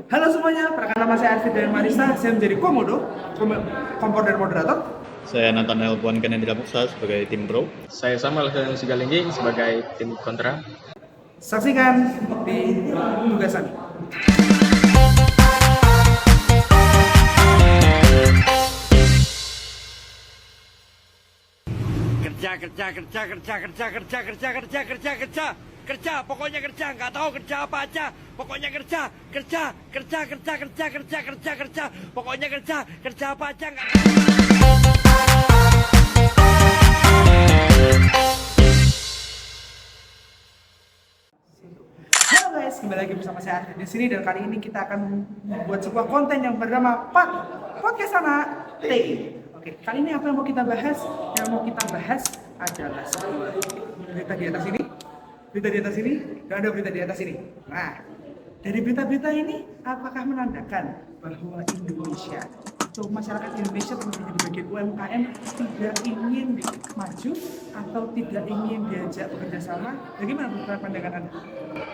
Halo semuanya, perkenalkan nama saya Arfi dan Marisa. Saya menjadi kompor dan moderator. Saya Nathanael Puan Kenendra Muksa sebagai tim pro. Saya Samuel Sigalingging sebagai tim kontra. Saksikan di tugasan. Kerja, pokoknya kerja, nggak tahu kerja apa aja, pokoknya kerja, pokoknya kerja apa aja nggak tahu. Halo guys, kembali lagi bersama saya Arfi di sini dan kali ini kita akan membuat sebuah konten yang bernama Podcast Anak TI. Oke, kali ini apa yang mau kita bahas? Yang mau kita bahas adalah sebuah berita di atas ini, berita di atas ini, dan ada berita di atas ini. Nah, dari berita-berita ini apakah menandakan bahwa Indonesia atau masyarakat Indonesia terutama di bagian UMKM tidak ingin maju atau tidak ingin diajak bekerja sama? Bagaimana menurut pandangan Anda?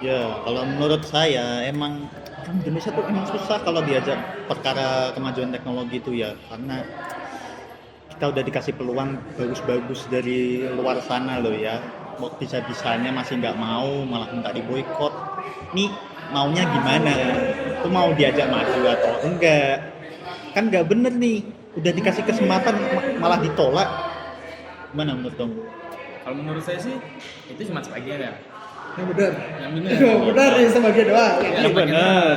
Ya, kalau menurut saya emang kan Indonesia tuh emang susah kalau diajak perkara kemajuan teknologi itu ya, karena kita udah dikasih peluang bagus-bagus dari luar sana loh ya. Mau bisa-bisanya masih nggak mau, malah minta diboikot. Nih maunya gimana? Tuh mau diajak maju atau enggak? Kan nggak bener nih. Udah dikasih kesempatan malah ditolak. Gimana menurut kamu? Kalau menurut saya sih itu cuma sebagian ya. Yang benar. Yang benar. Benar ya sebagian doang. Yang benar.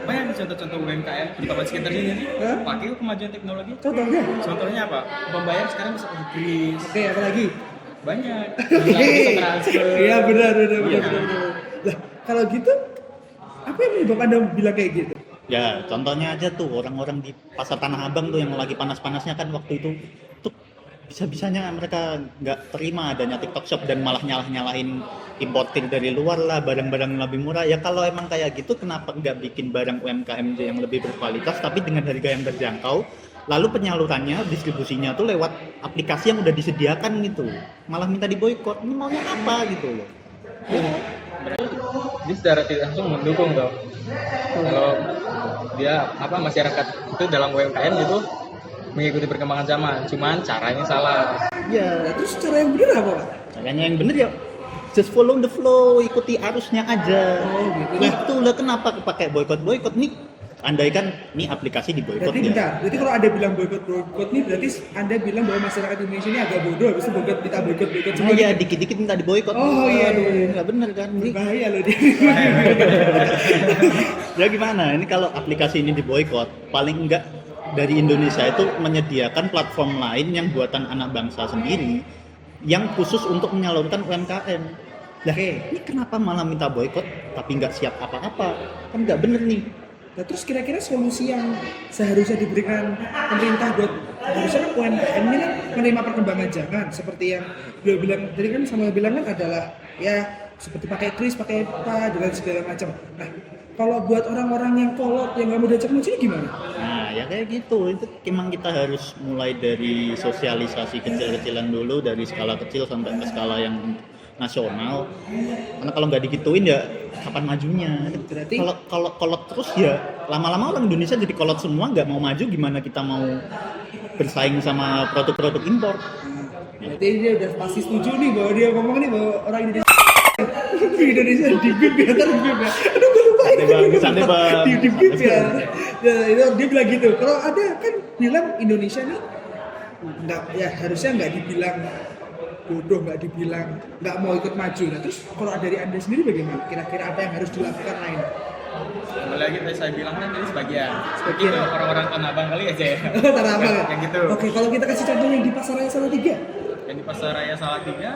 Banyak contoh-contoh UMKM terutama sekitar sini nih pakai kemajuan teknologi. Contohnya? Contohnya apa? Pembayar sekarang bisa pakai kris. Oke, apa lagi? Banyak. Bisa transfer. Iya benar. Iya. Lah, kalau gitu apa yang menyebabkan Anda bilang kayak gitu? Ya, contohnya aja tuh orang-orang di pasar Tanah Abang tuh yang lagi panas-panasnya kan waktu itu tuh bisa-bisanya mereka nggak terima adanya TikTok Shop dan malah nyalahin importir dari luar lah, barang-barang yang lebih murah. Ya kalau emang kayak gitu kenapa nggak bikin barang UMKM yang lebih berkualitas tapi dengan harga yang terjangkau, lalu penyalurannya, distribusinya tuh lewat aplikasi yang udah disediakan gitu, malah minta diboikot. Ini maunya apa gitu loh. Berarti dia secara tidak langsung mendukung dong. Kalau dia masyarakat itu dalam UMKM gitu mengikuti perkembangan zaman, cuman caranya salah. Ya, terus cara yang benar apa, Pak? Caranya yang bener ya just follow the flow, ikuti arusnya aja. Oh, gitu. Itulah kenapa pakai boykot nih. Andaikan nih aplikasi diboykot Berarti ya. bentar, berarti kalau Anda bilang boykot nih berarti Anda bilang bahwa masyarakat Indonesia ini agak bodoh, habis itu boykot Nah, semua. iya dikit-dikit minta diboykot. Oh, iya. Nggak bener kan? Bahaya loh dia. Ya gimana? Ini kalau aplikasi ini diboykot, paling enggak dari Indonesia itu menyediakan platform lain yang buatan anak bangsa sendiri yang khusus untuk menyalurkan UMKM. Lah, ini kenapa malah minta boykot tapi nggak siap apa-apa? Kan nggak bener nih. Nah, terus kira-kira solusi yang seharusnya diberikan pemerintah buat harusnya kan UMKM ini kan menerima perkembangan zaman seperti yang dia bilang tadi kan sama bilang kan adalah ya seperti pakai kris, pakai apa dan segala macam. Nah, kalau buat orang-orang yang kolot yang nggak mau diajak maju gimana? Nah, ya kayak gitu. Itu emang kita harus mulai dari sosialisasi kecil-kecilan dulu, dari skala kecil sampai ke skala yang nasional. Karena kalau nggak digituin ya kapan majunya? Berarti Kalau kolot terus ya lama-lama orang Indonesia jadi kolot semua, nggak mau maju, gimana kita mau bersaing sama produk-produk impor? berarti dia udah pasti setuju nih bahwa dia ngomong nih bahwa orang Indonesia di bib ya, ntar di bib ya. Aduh gue lupa Santai bang. di bib ya. Ya itu dia bilang gitu. Kalau ada kan bilang Indonesia nih nggak ya harusnya nggak dibilang bodoh, nggak dibilang nggak mau ikut maju. Nah terus kalau dari Anda sendiri bagaimana? Kira-kira apa yang harus dilakukan lain? Kembali lagi tadi saya bilang kan tadi sebagian. Sebagian. Itu orang-orang Tanah Abang kali aja ya. Tanah Abang. Yang gitu. Oke, kalau kita kasih contoh yang di Pasar Raya Salatiga. Yang di Pasar Raya Salatiga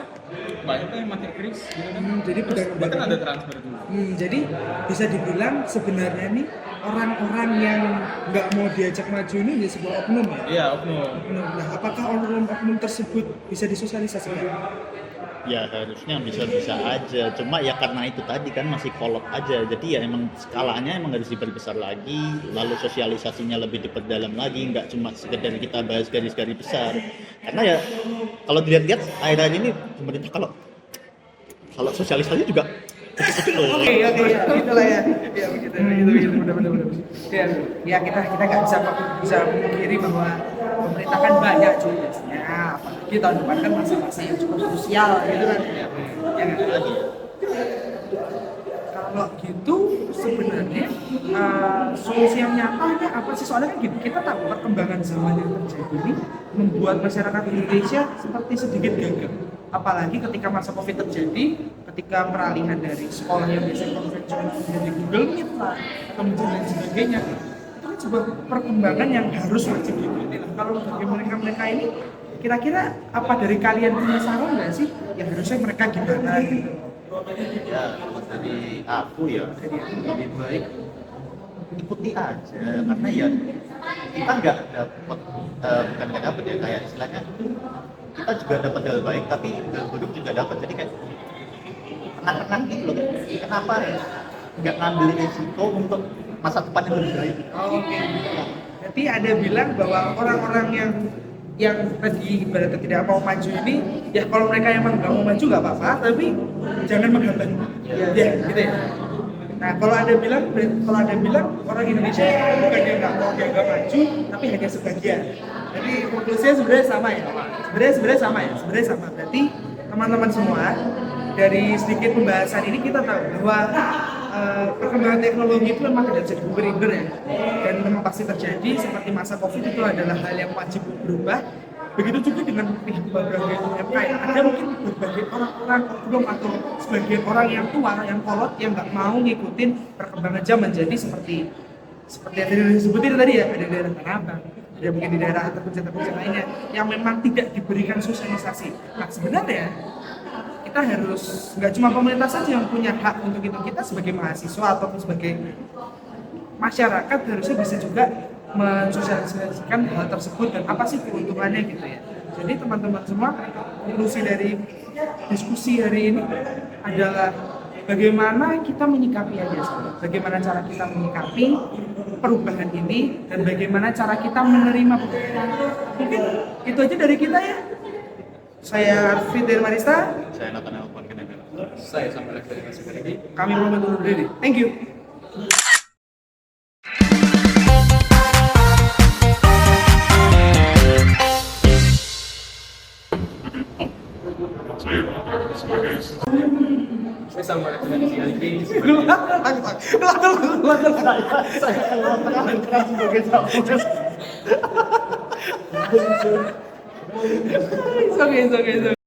banyak tuh yang pakai kris gitu kan. Jadi Terus pedagang- bahkan ada transfer dulu. Jadi bisa dibilang sebenarnya nih orang-orang yang nggak mau diajak maju ini di sebuah oknum ya? Iya, oknum. Nah, apakah oknum tersebut bisa disosialisasikan? Ya harusnya bisa-bisa aja, cuma ya karena itu tadi kan masih kolot aja, jadi ya emang skalanya emang harus diperbesar lagi, lalu sosialisasinya lebih diperdalam lagi, nggak cuma sekedar kita bahas garis-garis besar. Karena ya kalau dilihat-lihat akhir-akhir ini pemerintah kalau sosialisasi juga Oke, ya, itulah ya. Ya begitu, benar. Ya kita nggak bisa memungkiri bahwa pemerintah kan banyak tugasnya. Apalagi tahun depan kan masa-masa yang cukup krusial gitu kan. Ya nggak? Kalau gitu sebenarnya solusi yang nyatanya apa sih? Soalnya kan gitu, kita tahu perkembangan zaman yang terjadi ini membuat masyarakat Indonesia seperti sedikit gagap. Apalagi ketika masa Covid terjadi, ketika peralihan dari sekolah yang biasanya konvensional menjadi Google Meet lah, atau dan sebagainya, itu kan sebuah perkembangan yang harus wajib diikuti. Nah, kalau bagi mereka ini, kira-kira apa dari kalian punya saran nggak sih? Yang harusnya mereka gimana gitu? Ya kalau dari aku ya lebih baik ikuti aja, karena ya kita nggak dapat bukan nggak dapat ya, kayak istilahnya kita juga dapat hal baik tapi hal buruk juga dapat, jadi kayak tenang-tenang gitu loh. Kenapa ya nggak ngambil risiko untuk masa depan yang lebih baik? Oke. Berarti ada bilang bahwa orang-orang yang tadi ibaratnya tidak mau maju ini, ya kalau mereka emang nggak mau maju nggak apa-apa, tapi jangan menghambat. Ya, gitu ya. Nah, kalau ada bilang orang Indonesia bukan dia nggak mau, dia nggak maju, tapi hanya sebagian. Jadi konklusinya sebenarnya sama ya. Sebenarnya sama. Berarti teman-teman semua, dari sedikit pembahasan ini kita tahu bahwa perkembangan teknologi itu memang tidak bisa diuber-uber ya, dan memang pasti terjadi. Seperti masa Covid itu adalah hal yang wajib berubah. Begitu juga dengan berbagai UMKM. Ada mungkin berbagai orang-orang oknum atau sebagian orang yang tua, yang kolot, yang nggak mau ngikutin perkembangan zaman. Jadi seperti yang tadi disebutin tadi ya, ada di daerah Tanah Abang, ada mungkin di daerah terpencil lainnya yang memang tidak diberikan sosialisasi. Nah sebenarnya kita harus, nggak cuma pemerintah saja yang punya hak untuk itu, kita sebagai mahasiswa ataupun sebagai masyarakat harusnya bisa juga mensosialisasikan hal tersebut dan apa sih keuntungannya gitu ya. Jadi teman-teman semua, konklusi dari diskusi hari ini adalah bagaimana kita menyikapi aja, bagaimana cara kita menyikapi perubahan ini dan bagaimana cara kita menerima perubahan. Mungkin itu aja dari kita ya. Saya Arfi dari Marista. Saya Nathan Elvan Kenegara. Saya sampai lagi. Kami mau undur diri. Thank you. Saya sampai lagi. Saya akan keras sebagai capres. It's okay.